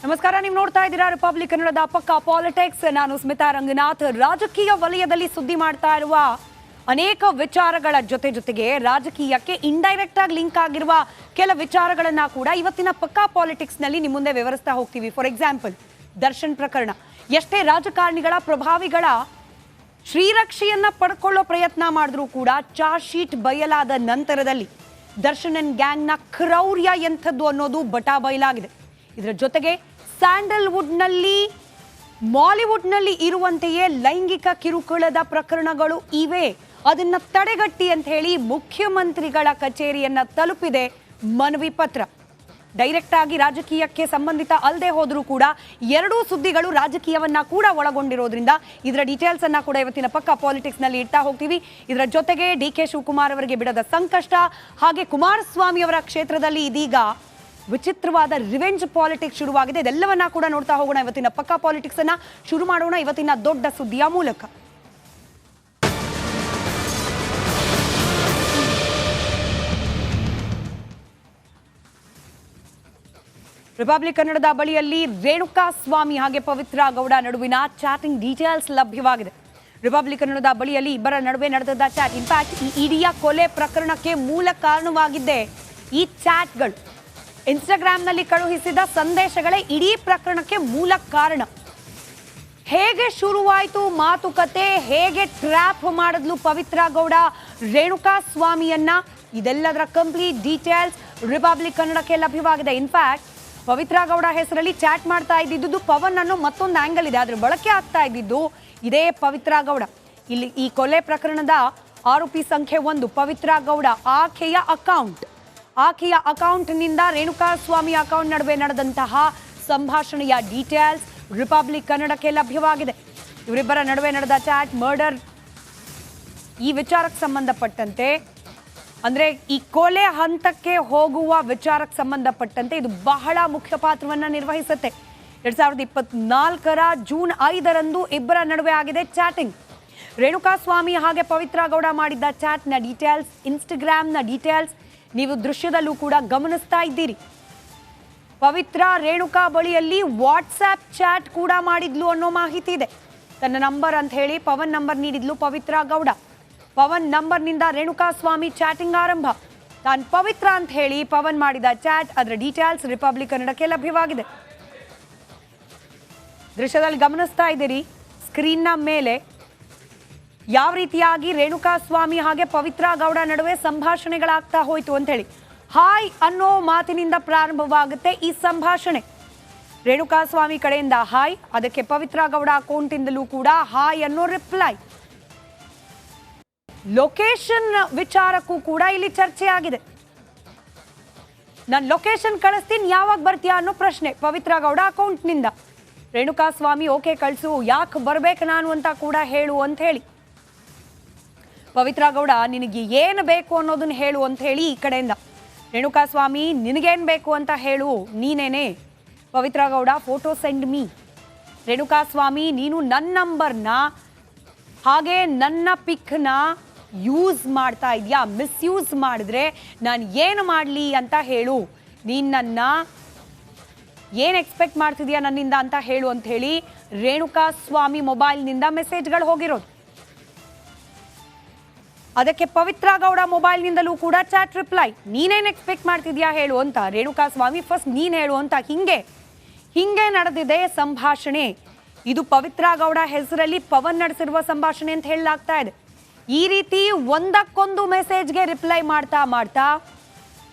ನಮಸ್ಕಾರ, ನೀವು ನೋಡ್ತಾ ಇದ್ದೀರಾ ರಿಪಬ್ಲಿಕ್ ಕನ್ನಡದ ಪಕ್ಕಾ ಪಾಲಿಟಿಕ್ಸ್. ನಾನು ಸ್ಮಿತಾ ರಂಗನಾಥ್. ರಾಜಕೀಯ ವಲಯದಲ್ಲಿ ಸುದ್ದಿ ಮಾಡ್ತಾ ಇರುವ ಅನೇಕ ವಿಚಾರಗಳ ಜೊತೆಗೆ ರಾಜಕೀಯಕ್ಕೆ ಇಂಡೈರೆಕ್ಟ್ ಆಗಿ ಲಿಂಕ್ ಆಗಿರುವ ಕೆಲ ವಿಚಾರಗಳನ್ನ ಕೂಡ ಇವತ್ತಿನ ಪಕ್ಕಾ ಪಾಲಿಟಿಕ್ಸ್ ನಲ್ಲಿ ನಿಮ್ಮ ಮುಂದೆ ವಿವರಿಸ್ತಾ ಹೋಗ್ತೀವಿ. ಫಾರ್ ಎಕ್ಸಾಂಪಲ್, ದರ್ಶನ್ ಪ್ರಕರಣ. ಎಷ್ಟೇ ರಾಜಕಾರಣಿಗಳ ಪ್ರಭಾವಿಗಳ ಶ್ರೀರಕ್ಷೆಯನ್ನ ಪಡ್ಕೊಳ್ಳೋ ಪ್ರಯತ್ನ ಮಾಡಿದ್ರೂ ಕೂಡ ಚಾರ್ಜ್ ಶೀಟ್ ಬಯಲಾದ ನಂತರದಲ್ಲಿ ದರ್ಶನ್ ಅಂಡ್ ಗ್ಯಾಂಗ್ನ ಕ್ರೌರ್ಯ ಎಂಥದ್ದು ಅನ್ನೋದು ಬಟಾ ಬಯಲಾಗಿದೆ. ಇದರ ಜೊತೆಗೆ ಸ್ಯಾಂಡಲ್ವುಡ್ನಲ್ಲಿ, ಮಾಲಿವುಡ್ನಲ್ಲಿ ಇರುವಂತೆಯೇ ಲೈಂಗಿಕ ಕಿರುಕುಳದ ಪ್ರಕರಣಗಳು ಇವೆ. ಅದನ್ನ ತಡೆಗಟ್ಟಿ ಅಂತ ಹೇಳಿ ಮುಖ್ಯಮಂತ್ರಿಗಳ ಕಚೇರಿಯನ್ನ ತಲುಪಿದೆ ಮನವಿ ಪತ್ರ. ಡೈರೆಕ್ಟ್ ಆಗಿ ರಾಜಕೀಯಕ್ಕೆ ಸಂಬಂಧಿತ ಅಲ್ಲದೆ ಹೋದ್ರೂ ಕೂಡ ಎರಡೂ ಸುದ್ದಿಗಳು ರಾಜಕೀಯವನ್ನ ಕೂಡ ಒಳಗೊಂಡಿರೋದ್ರಿಂದ ಇದರ ಡೀಟೇಲ್ಸ್ ಅನ್ನ ಕೂಡ ಇವತ್ತಿನ ಪಕ್ಕಾ ಪಾಲಿಟಿಕ್ಸ್ ನಲ್ಲಿ ಇಡ್ತಾ ಹೋಗ್ತೀವಿ. ಇದರ ಜೊತೆಗೆ ಡಿ.ಕೆ. ಶಿವಕುಮಾರ್ ಅವರಿಗೆ ಬಿಡದ ಸಂಕಷ್ಟ, ಹಾಗೆ ಕುಮಾರಸ್ವಾಮಿ ಅವರ ಕ್ಷೇತ್ರದಲ್ಲಿ ಇದೀಗ ವಿಚಿತ್ರವಾದ ರಿವೆಂಜ್ ಪಾಲಿಟಿಕ್ಸ್ ಶುರುವಾಗಿದೆ. ಇದೆಲ್ಲವನ್ನ ಕೂಡ ನೋಡ್ತಾ ಹೋಗೋಣ. ಇವತ್ತಿನ ಪಕ್ಕಾ ಪಾಲಿಟಿಕ್ಸ್ ಅನ್ನ ಶುರು ಮಾಡೋಣ ಇವತ್ತಿನ ದೊಡ್ಡ ಸುದ್ದಿಯ ಮೂಲಕ. ರಿಪಬ್ಲಿಕ್ ಕನ್ನಡದ ಬಳಿಯಲ್ಲಿ ರೇಣುಕಾ ಸ್ವಾಮಿ ಹಾಗೆ ಪವಿತ್ರ ಗೌಡ ನಡುವಿನ ಚಾಟಿಂಗ್ ಡೀಟೇಲ್ಸ್ ಲಭ್ಯವಾಗಿದೆ. ರಿಪಬ್ಲಿಕ್ ಕನ್ನಡದ ಬಳಿಯಲ್ಲಿ ಇಬ್ಬರ ನಡುವೆ ನಡೆದ ಚಾಟ್. ಇನ್ಫ್ಯಾಕ್ಟ್ ಈ ಇಡೀ ಕೊಲೆ ಪ್ರಕರಣಕ್ಕೆ ಮೂಲ ಕಾರಣವಾಗಿದ್ದೆ ಈ ಚಾಟ್ಗಳು. ಇನ್ಸ್ಟಾಗ್ರಾಮ್ನಲ್ಲಿ ಕಳುಹಿಸಿದ ಸಂದೇಶಗಳೇ ಇಡೀ ಪ್ರಕರಣಕ್ಕೆ ಮೂಲ ಕಾರಣ. ಹೇಗೆ ಶುರುವಾಯಿತು ಮಾತುಕತೆ, ಹೇಗೆ ಟ್ರ್ಯಾಪ್ ಮಾಡಿದ್ಲು ಪವಿತ್ರ ಗೌಡ ರೇಣುಕಾ ಸ್ವಾಮಿಯನ್ನ, ಇದೆಲ್ಲದರ ಕಂಪ್ಲೀಟ್ ಡೀಟೇಲ್ಸ್ ರಿಪಬ್ಲಿಕ್ ಕನ್ನಡಕ್ಕೆ ಲಭ್ಯವಾಗಿದೆ. ಇನ್ಫ್ಯಾಕ್ಟ್ ಪವಿತ್ರ ಗೌಡ ಹೆಸರಲ್ಲಿ ಚಾಟ್ ಮಾಡ್ತಾ ಇದ್ದಿದ್ದು ಪವನ್ ಅನ್ನೋ ಮತ್ತೊಂದು ಆಂಗಲ್ ಇದೆ. ಅದ್ರ ಬಳಕೆ ಆಗ್ತಾ ಇದ್ದಿದ್ದು ಇದೇ ಪವಿತ್ರ ಗೌಡ. ಇಲ್ಲಿ ಈ ಕೊಲೆ ಪ್ರಕರಣದ ಆರೋಪಿ ಸಂಖ್ಯೆ 1 ಪವಿತ್ರ ಗೌಡ. ಆಕೆಯ ಅಕೌಂಟ್ನಿಂದ ರೇಣುಕಾ ಸ್ವಾಮಿ ಅಕೌಂಟ್ ನಡುವೆ ನಡೆದಂತಹ ಸಂಭಾಷಣೆಯ ಡೀಟೇಲ್ಸ್ ರಿಪಬ್ಲಿಕ್ ಕನ್ನಡಕ್ಕೆ ಲಭ್ಯವಾಗಿದೆ. ಇವರಿಬ್ಬರ ನಡುವೆ ನಡೆದ ಚಾಟ್, ಮರ್ಡರ್, ಈ ವಿಚಾರಕ್ಕೆ ಸಂಬಂಧಪಟ್ಟಂತೆ, ಅಂದ್ರೆ ಈ ಕೊಲೆ ಹಂತಕ್ಕೆ ಹೋಗುವ ವಿಚಾರಕ್ಕೆ ಸಂಬಂಧಪಟ್ಟಂತೆ ಇದು ಬಹಳ ಮುಖ್ಯ ಪಾತ್ರವನ್ನ ನಿರ್ವಹಿಸುತ್ತೆ. 2024 ಜೂನ್ 5 ಇಬ್ಬರ ನಡುವೆ ಆಗಿದೆ ಚಾಟಿಂಗ್. ರೇಣುಕಾ ಸ್ವಾಮಿ ಹಾಗೆ ಪವಿತ್ರ ಗೌಡ ಮಾಡಿದ್ದ ಚಾಟ್ನ ಡೀಟೇಲ್ಸ್, ಇನ್ಸ್ಟಾಗ್ರಾಮ್ನ ಡೀಟೇಲ್ಸ್ ನೀವು ದೃಶ್ಯದಲ್ಲೂ ಕೂಡ ಗಮನಿಸ್ತಾ ಇದ್ದೀರಿ. ಪವಿತ್ರ ರೇಣುಕಾ ಬಳಿಯಲ್ಲಿ ವಾಟ್ಸ್ಆಪ್ ಚಾಟ್ ಕೂಡ ಮಾಡಿದ್ಲು ಅನ್ನೋ ಮಾಹಿತಿ ಇದೆ. ತನ್ನ ನಂಬರ್ ಅಂತ ಹೇಳಿ ಪವನ್ ನಂಬರ್ ನೀಡಿದ್ಲು ಪವಿತ್ರ ಗೌಡ. ಪವನ್ ನಂಬರ್ನಿಂದ ರೇಣುಕಾ ಸ್ವಾಮಿ ಚಾಟಿಂಗ್ ಆರಂಭ. ತಾನು ಪವಿತ್ರ ಅಂತ ಹೇಳಿ ಪವನ್ ಮಾಡಿದ ಚಾಟ್, ಅದರ ಡೀಟೇಲ್ಸ್ ರಿಪಬ್ಲಿಕ್ ಕನ್ನಡಕ್ಕೆ ಲಭ್ಯವಾಗಿದೆ. ದೃಶ್ಯದಲ್ಲಿ ಗಮನಿಸ್ತಾ ಇದ್ದೀರಿ ಸ್ಕ್ರೀನ್ನ ಮೇಲೆ ಯಾವ ರೀತಿಯಾಗಿ ರೇಣುಕಾ ಸ್ವಾಮಿ ಹಾಗೆ ಪವಿತ್ರ ಗೌಡ ನಡುವೆ ಸಂಭಾಷಣೆಗಳಾಗ್ತಾ ಹೋಯ್ತು ಅಂತ ಹೇಳಿ. ಹಾಯ್ ಅನ್ನೋ ಮಾತಿನಿಂದ ಪ್ರಾರಂಭವಾಗುತ್ತೆ ಈ ಸಂಭಾಷಣೆ. ರೇಣುಕಾ ಸ್ವಾಮಿ ಕಡೆಯಿಂದ ಹಾಯ್, ಅದಕ್ಕೆ ಪವಿತ್ರ ಗೌಡ ಅಕೌಂಟಿಂದಲೂ ಕೂಡ ಹಾಯ್ ಅನ್ನೋ ರಿಪ್ಲೈ. ಲೊಕೇಶನ್ ವಿಚಾರಕ್ಕೂ ಕೂಡ ಇಲ್ಲಿ ಚರ್ಚೆ ಆಗಿದೆ. ನಾನು ಲೊಕೇಶನ್ ಕಳಿಸ್ತೀನಿ, ಯಾವಾಗ ಬರ್ತೀಯಾ ಅನ್ನೋ ಪ್ರಶ್ನೆ ಪವಿತ್ರ ಗೌಡ ಅಕೌಂಟ್ನಿಂದ. ರೇಣುಕಾ ಸ್ವಾಮಿ ಓಕೆ ಕಳಿಸು, ಯಾಕೆ ಬರ್ಬೇಕು ನಾನು ಅಂತ ಕೂಡ ಹೇಳು ಅಂತ ಹೇಳಿ. ಪವಿತ್ರ ಗೌಡ ನಿನಗೆ ಏನು ಬೇಕು ಅನ್ನೋದನ್ನ ಹೇಳು ಅಂತ ಹೇಳಿ ಈ ಕಡೆಯಿಂದ. ರೇಣುಕಾ ಸ್ವಾಮಿ ನಿನಗೇನು ಬೇಕು ಅಂತ ಹೇಳು, ನೀನೇನೆ. Pavithra Gowda photo send me. Renuka Swamy ನೀನು ನನ್ನ ನಂಬರ್ನ ಹಾಗೆ ನನ್ನ ಪಿಕ್ನ ಯೂಸ್ ಮಾಡ್ತಾ ಇದೆಯಾ, ಮಿಸ್ಯೂಸ್ ಮಾಡಿದ್ರೆ ನಾನು ಏನು ಮಾಡಲಿ ಅಂತ ಹೇಳು, ನೀನು ನನ್ನ ಏನು ಎಕ್ಸ್ಪೆಕ್ಟ್ ಮಾಡ್ತಿದ್ಯಾ ನನ್ನಿಂದ ಅಂತ ಹೇಳು ಅಂತ ಹೇಳಿ ರೇಣುಕಾ ಸ್ವಾಮಿ ಮೊಬೈಲ್ನಿಂದ ಮೆಸೇಜ್ಗಳು ಹೋಗಿರೋದು. ಅದಕ್ಕೆ ಪವಿತ್ರ ಗೌಡ ಮೊಬೈಲ್ನಿಂದಲೂ ಕೂಡ ಚಾಟ್ ರಿಪ್ಲೈ. ನೀನೇನು ಎಕ್ಸ್ಪೆಕ್ಟ್ ಮಾಡ್ತಿದ್ಯಾ ಹೇಳು ಅಂತ. ರೇಣುಕಾ ಸ್ವಾಮಿ ಫಸ್ಟ್ ನೀನು ಹೇಳು ಅಂತ. ಹಿಂಗೆ ನಡೆದಿದೆ ಸಂಭಾಷಣೆ. ಇದು ಪವಿತ್ರ ಗೌಡ ಹೆಸರಲ್ಲಿ ಪವನ್ ನಡೆಸಿರುವ ಸಂಭಾಷಣೆ ಅಂತ ಹೇಳಲಾಗ್ತಾ ಇದೆ. ಈ ರೀತಿ ಒಂದಕ್ಕೊಂದು ಮೆಸೇಜ್ಗೆ ರಿಪ್ಲೈ ಮಾಡ್ತಾ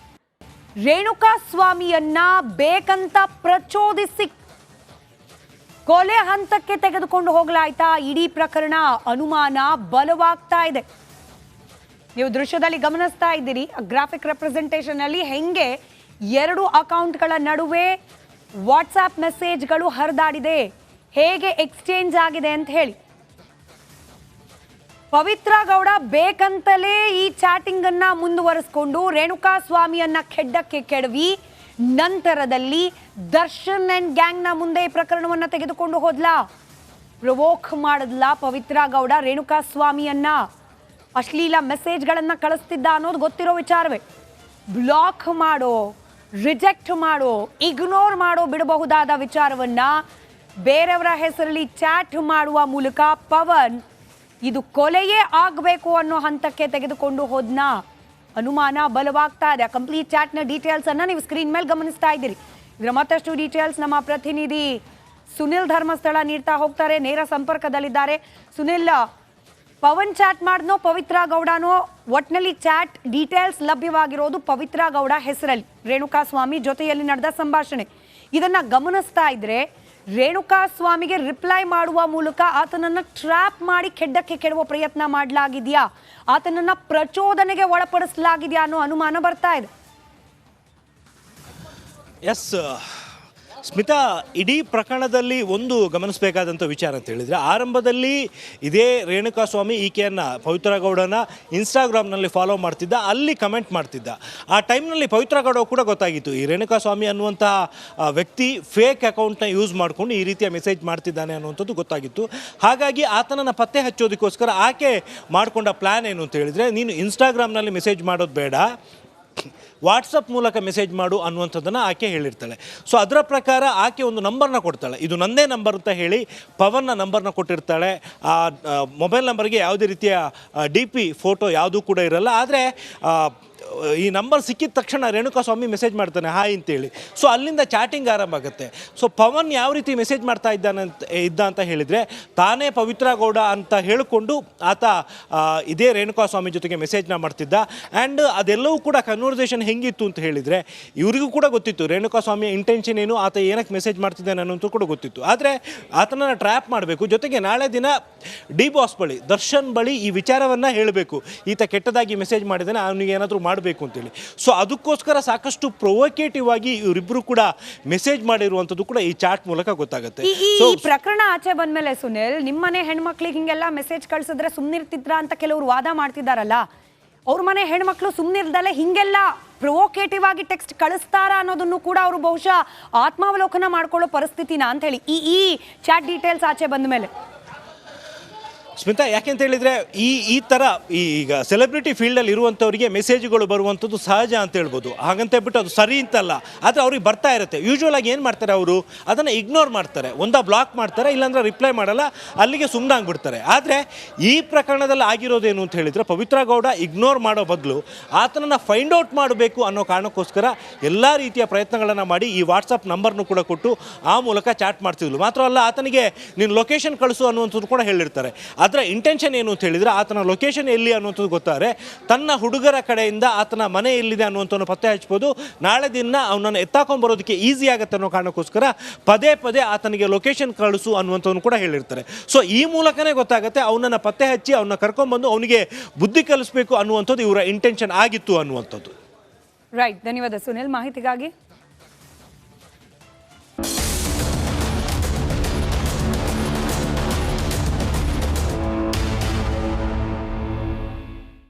ರೇಣುಕಾ ಸ್ವಾಮಿಯನ್ನ ಬೇಕಂತ ಪ್ರಚೋದಿಸಿ ಕೊಲೆ ಹಂತಕ್ಕೆ ತೆಗೆದುಕೊಂಡು ಹೋಗಲಾಯ್ತಾ. ಇಡೀ ಪ್ರಕರಣ ಅನುಮಾನ ಬಲವಾಗ್ತಾ ಇದೆ. ನೀವು ದೃಶ್ಯದಲ್ಲಿ ಗಮನಿಸ್ತಾ ಇದ್ದೀರಿ ಗ್ರಾಫಿಕ್ ರೆಪ್ರೆಸೆಂಟೇಷನ್ ಅಲ್ಲಿ ಹೆಂಗೆ ಎರಡು ಅಕೌಂಟ್ಗಳ ನಡುವೆ ವಾಟ್ಸ್ಆಪ್ ಮೆಸೇಜ್ಗಳು ಹರಿದಾಡಿದೆ, ಹೇಗೆ ಎಕ್ಸ್ಚೇಂಜ್ ಆಗಿದೆ ಅಂತ ಹೇಳಿ. ಪವಿತ್ರ ಗೌಡ ಬೇಕಂತಲೇ ಈ ಚಾಟಿಂಗ್ ಅನ್ನ ಮುಂದುವರಿಸಿಕೊಂಡು ರೇಣುಕಾ ಸ್ವಾಮಿಯನ್ನ ಕೆಡ್ಡಕ್ಕೆ ಕೆಡವಿ ನಂತರದಲ್ಲಿ ದರ್ಶನ್ ಅಂಡ್ ಗ್ಯಾಂಗ್ನ ಮುಂದೆ ಈ ಪ್ರಕರಣವನ್ನ ತೆಗೆದುಕೊಂಡು ಹೋದ್ಲಾ, ಪ್ರವೋಕ್ ಮಾಡಿದ್ಲ ಪವಿತ್ರ ಗೌಡ ರೇಣುಕಾ ಸ್ವಾಮಿಯನ್ನ. ಅಶ್ಲೀಲ ಮೆಸೇಜ್ಗಳನ್ನ ಕಳಿಸ್ತಿದ್ದ ಅನ್ನೋದು ಗೊತ್ತಿರೋ ವಿಚಾರವೇ. ಬ್ಲಾಕ್ ಮಾಡೋ, ರಿಜೆಕ್ಟ್ ಮಾಡೋ, ಇಗ್ನೋರ್ ಮಾಡೋ ಬಿಡಬಹುದಾದ ವಿಚಾರವನ್ನ ಬೇರೆಯವರ ಹೆಸರಲ್ಲಿ ಚಾಟ್ ಮಾಡುವ ಮೂಲಕ ಪವನ್ ಇದು ಕೊಲೆಯೇ ಆಗಬೇಕು ಅನ್ನೋ ಹಂತಕ್ಕೆ ತೆಗೆದುಕೊಂಡು ಹೋದ್ನ ಅನುಮಾನ ಬಲವಾಗ್ತಾ ಇದೆ. ಕಂಪ್ಲೀಟ್ ಚಾಟ್ನ ಡೀಟೇಲ್ಸ್ ಅನ್ನ ನೀವು ಸ್ಕ್ರೀನ್ ಮೇಲೆ ಗಮನಿಸ್ತಾ ಇದ್ದೀರಿ. ಇದರ ಮತ್ತಷ್ಟು ಡೀಟೇಲ್ಸ್ ನಮ್ಮ ಪ್ರತಿನಿಧಿ ಸುನಿಲ್ ಧರ್ಮಸ್ಥಳ ನೀಡ್ತಾ ಹೋಗ್ತಾರೆ, ನೇರ ಸಂಪರ್ಕದಲ್ಲಿದ್ದಾರೆ. ಸುನಿಲ್, ಪವನ್ ಚಾಟ್ ಮಾಡಿದ್ನೋ ಪವಿತ್ರ ಗೌಡನೋ, ಒಟ್ನಲ್ಲಿ ಚಾಟ್ ಡೀಟೇಲ್ಸ್ ಲಭ್ಯವಾಗಿರೋದು ಪವಿತ್ರ ಗೌಡ ಹೆಸರಲ್ಲಿ, ರೇಣುಕಾ ಸ್ವಾಮಿ ಜೊತೆಯಲ್ಲಿ ನಡೆದ ಸಂಭಾಷಣೆ. ಇದನ್ನ ಗಮನಿಸ್ತಾ ಇದ್ರೆ ರೇಣುಕಾ ಸ್ವಾಮಿಗೆ ರಿಪ್ಲೈ ಮಾಡುವ ಮೂಲಕ ಆತನನ್ನ ಟ್ರ್ಯಾಪ್ ಮಾಡಿ ಕೆಡ್ಡಕ್ಕೆ ಕೆಡುವ ಪ್ರಯತ್ನ ಮಾಡಲಾಗಿದೆಯಾ, ಆತನನ್ನ ಪ್ರಚೋದನೆಗೆ ಒಳಪಡಿಸಲಾಗಿದೆಯಾ ಅನ್ನೋ ಅನುಮಾನ ಬರ್ತಾ ಇದೆ. ಎಸ್ ಸ್ಮಿತಾ, ಇಡೀ ಪ್ರಕರಣದಲ್ಲಿ ಒಂದು ಗಮನಿಸಬೇಕಾದಂಥ ವಿಚಾರ ಅಂತ ಹೇಳಿದರೆ, ಆರಂಭದಲ್ಲಿ ಇದೇ ರೇಣುಕಾ ಸ್ವಾಮಿ ಈಕೆಯನ್ನು ಪವಿತ್ರ ಗೌಡನ ಇನ್ಸ್ಟಾಗ್ರಾಮ್ನಲ್ಲಿ ಫಾಲೋ ಮಾಡ್ತಿದ್ದ, ಅಲ್ಲಿ ಕಮೆಂಟ್ ಮಾಡ್ತಿದ್ದ. ಆ ಟೈಮ್ನಲ್ಲಿ ಪವಿತ್ರ ಗೌಡ ಕೂಡ ಗೊತ್ತಾಗಿತ್ತು ಈ ರೇಣುಕಾ ಸ್ವಾಮಿ ಅನ್ನುವಂಥ ವ್ಯಕ್ತಿ ಫೇಕ್ ಅಕೌಂಟ್ನ ಯೂಸ್ ಮಾಡಿಕೊಂಡು ಈ ರೀತಿಯ ಮೆಸೇಜ್ ಮಾಡ್ತಿದ್ದಾನೆ ಅನ್ನುವಂಥದ್ದು ಗೊತ್ತಾಗಿತ್ತು. ಹಾಗಾಗಿ ಆತನನ್ನು ಪತ್ತೆ ಹಚ್ಚೋದಕ್ಕೋಸ್ಕರ ಆಕೆ ಮಾಡಿಕೊಂಡ ಪ್ಲ್ಯಾನ್ ಏನು ಅಂತ ಹೇಳಿದರೆ, ನೀನು ಇನ್ಸ್ಟಾಗ್ರಾಮ್ನಲ್ಲಿ ಮೆಸೇಜ್ ಮಾಡೋದು ಬೇಡ, ವಾಟ್ಸಪ್ ಮೂಲಕ ಮೆಸೇಜ್ ಮಾಡು ಅನ್ನುವಂಥದ್ದನ್ನು ಆಕೆ ಹೇಳಿರ್ತಾಳೆ. ಸೊ ಅದರ ಪ್ರಕಾರ ಆಕೆ ಒಂದು ನಂಬರ್ನ ಕೊಡ್ತಾಳೆ, ಇದು ನನ್ನದೇ ನಂಬರ್ ಅಂತ ಹೇಳಿ ಪವನ್ನ ನಂಬರ್ನ ಕೊಟ್ಟಿರ್ತಾಳೆ. ಆ ಮೊಬೈಲ್ ನಂಬರ್ಗೆ ಯಾವುದೇ ರೀತಿಯ DP ಫೋಟೋ ಯಾವುದೂ ಕೂಡ ಇರಲ್ಲ. ಆದರೆ ಈ ನಂಬರ್ ಸಿಕ್ಕಿದ ತಕ್ಷಣ ರೇಣುಕಾ ಸ್ವಾಮಿ ಮೆಸೇಜ್ ಮಾಡ್ತಾನೆ ಹಾಯ್ ಅಂತೇಳಿ. ಸೊ ಅಲ್ಲಿಂದ ಚಾಟಿಂಗ್ ಆರಂಭ ಆಗುತ್ತೆ. ಸೊ ಪವನ್ ಯಾವ ರೀತಿ ಮೆಸೇಜ್ ಮಾಡ್ತಾ ಇದ್ದ ಅಂತ ಹೇಳಿದರೆ, ತಾನೇ ಪವಿತ್ರ ಗೌಡ ಅಂತ ಹೇಳಿಕೊಂಡು ಆತ ಇದೇ ರೇಣುಕಾ ಸ್ವಾಮಿ ಜೊತೆಗೆ ಮೆಸೇಜ್ನ ಮಾಡ್ತಿದ್ದ. ಆ್ಯಂಡ್ ಅದೆಲ್ಲವೂ ಕೂಡ ಕನ್ವರ್ಸೇಷನ್ ಹೆಂಗಿತ್ತು ಅಂತ ಹೇಳಿದರೆ, ಇವರಿಗೂ ಕೂಡ ಗೊತ್ತಿತ್ತು ರೇಣುಕಾ ಸ್ವಾಮಿಯ ಇಂಟೆನ್ಷನ್ ಏನು, ಆತ ಏನಕ್ಕೆ ಮೆಸೇಜ್ ಮಾಡ್ತಿದ್ದಾನೆ ಅನ್ನೋಂಥದ್ದು ಕೂಡ ಗೊತ್ತಿತ್ತು. ಆದರೆ ಆತನನ್ನು ಟ್ರ್ಯಾಪ್ ಮಾಡಬೇಕು, ಜೊತೆಗೆ ನಾಳೆ ದಿನ ಡಿ ಬಾಸ್ ಬಳಿ, ದರ್ಶನ್ ಬಳಿ ಈ ವಿಚಾರವನ್ನು ಹೇಳಬೇಕು, ಈತ ಕೆಟ್ಟದಾಗಿ ಮೆಸೇಜ್ ಮಾಡಿದ್ದಾನೆ, ಅವನಿಗೆ ಏನಾದರೂ ಮಾಡಬೇಕು ಅಂತೇಳಿ. ಸೊ ಅದಕ್ಕೋಸ್ಕರ ಸಾಕಷ್ಟು ಪ್ರೊವೊಕೇಟಿವ್ ಆಗಿ ಇವರಿಬ್ಬರು ಕೂಡ ಮೆಸೇಜ್ ಮಾಡಿರುವಂಥದ್ದು ಕೂಡ ಈ ಚಾಟ್ ಮೂಲಕ ಗೊತ್ತಾಗುತ್ತೆ. ಈ ಪ್ರಕರಣ ಆಚೆ ಬಂದ್ಮೇಲೆ ಸುನಿಲ್, ನಿಮ್ಮನೆ ಹೆಣ್ಮಕ್ಳಿಗೆ ಹಿಂಗೆಲ್ಲ ಮೆಸೇಜ್ ಕಳ್ಸಿದ್ರೆ ಸುಮ್ಮನಿರ್ತಿದ್ರ ಅಂತ ಕೆಲವರು ವಾದ ಮಾಡ್ತಿದ್ದಾರಲ್ಲ, ಅವ್ರ ಮನೆ ಹೆಣ್ಮಕ್ಳು ಸುಮ್ಮನಿರ್ದಲ್ಲೇ ಹಿಂಗೆಲ್ಲ ಪ್ರೊವೊಕೇಟಿವ್ ಆಗಿ ಟೆಕ್ಸ್ಟ್ ಕಳಿಸ್ತಾರ ಅನ್ನೋದನ್ನು ಕೂಡ ಅವರು ಬಹುಶಃ ಆತ್ಮಾವಲೋಕನ ಮಾಡ್ಕೊಳ್ಳೋ ಪರಿಸ್ಥಿತಿನ ಅಂತ ಹೇಳಿ ಈ ಚಾಟ್ ಡೀಟೇಲ್ಸ್ ಆಚೆ ಬಂದ ಮೇಲೆ. ಸ್ಮಿತಾ, ಯಾಕೆಂತ ಹೇಳಿದರೆ ಈ ಥರ ಈಗ ಸೆಲೆಬ್ರಿಟಿ ಫೀಲ್ಡಲ್ಲಿ ಇರುವಂಥವರಿಗೆ ಮೆಸೇಜ್ಗಳು ಬರುವಂಥದ್ದು ಸಹಜ ಅಂತ ಹೇಳ್ಬೋದು. ಹಾಗಂತ ಹೇಳ್ಬಿಟ್ಟು ಅದು ಸರಿ ಅಂತಲ್ಲ, ಆದರೆ ಅವ್ರಿಗೆ ಬರ್ತಾ ಇರುತ್ತೆ. ಯೂಶ್ವಲ್ ಆಗಿ ಏನು ಮಾಡ್ತಾರೆ, ಅವರು ಅದನ್ನು ಇಗ್ನೋರ್ ಮಾಡ್ತಾರೆ, ಬ್ಲಾಕ್ ಮಾಡ್ತಾರೆ, ಇಲ್ಲಾಂದ್ರೆ ರಿಪ್ಲೈ ಮಾಡಲ್ಲ, ಅಲ್ಲಿಗೆ ಸುಮ್ಮನಾಗ್ಬಿಡ್ತಾರೆ. ಆದರೆ ಈ ಪ್ರಕರಣದಲ್ಲಿ ಆಗಿರೋದೇನು ಅಂತ ಹೇಳಿದರೆ, ಪವಿತ್ರ ಗೌಡ ಇಗ್ನೋರ್ ಮಾಡೋ ಬದಲು ಆತನನ್ನು ಫೈಂಡ್ ಔಟ್ ಮಾಡಬೇಕು ಅನ್ನೋ ಕಾರಣಕ್ಕೋಸ್ಕರ ಎಲ್ಲ ರೀತಿಯ ಪ್ರಯತ್ನಗಳನ್ನು ಮಾಡಿ ಈ ವಾಟ್ಸಪ್ ನಂಬರ್ನು ಕೂಡ ಕೊಟ್ಟು ಆ ಮೂಲಕ ಚಾಟ್ ಮಾಡ್ತಿದ್ಲು. ಮಾತ್ರ ಅಲ್ಲ, ಆತನಿಗೆ ನೀನು ಲೊಕೇಶನ್ ಕಳಿಸು ಅನ್ನುವಂಥದ್ದು ಕೂಡ ಹೇಳಿರ್ತಾರೆ. ಅದರ ಇಂಟೆನ್ಷನ್ ಏನು ಅಂತ ಹೇಳಿದರೆ, ಆತನ ಲೊಕೇಶನ್ ಎಲ್ಲಿ ಅನ್ನುವಂಥದ್ದು ಗೊತ್ತಾರೆ, ತನ್ನ ಹುಡುಗರ ಕಡೆಯಿಂದ ಆತನ ಮನೆ ಎಲ್ಲಿದೆ ಅನ್ನುವಂಥದ್ದು ಪತ್ತೆ ಹಚ್ಬೋದು, ನಾಳೆ ದಿನ ಅವನನ್ನು ಎತ್ತಾಕೊಂಡ್ಬರೋದಕ್ಕೆ ಈಸಿ ಆಗುತ್ತೆ ಅನ್ನೋ ಕಾರಣಕ್ಕೋಸ್ಕರ ಪದೇ ಪದೇ ಆತನಿಗೆ ಲೊಕೇಶನ್ ಕಳಿಸು ಅನ್ನುವಂಥದ್ದು ಕೂಡ ಹೇಳಿರ್ತಾರೆ. ಸೊ ಈ ಮೂಲಕನೇ ಗೊತ್ತಾಗುತ್ತೆ ಅವನನ್ನು ಪತ್ತೆ ಹಚ್ಚಿ ಅವನ್ನ ಕರ್ಕೊಂಡ್ಬಂದು ಅವನಿಗೆ ಬುದ್ಧಿ ಕಲಿಸಬೇಕು ಅನ್ನುವಂಥದ್ದು ಇವರ ಇಂಟೆನ್ಷನ್ ಆಗಿತ್ತು ಅನ್ನುವಂಥದ್ದು. ರೈಟ್, ಧನ್ಯವಾದ ಸುನಿಲ್ ಮಾಹಿತಿಗಾಗಿ.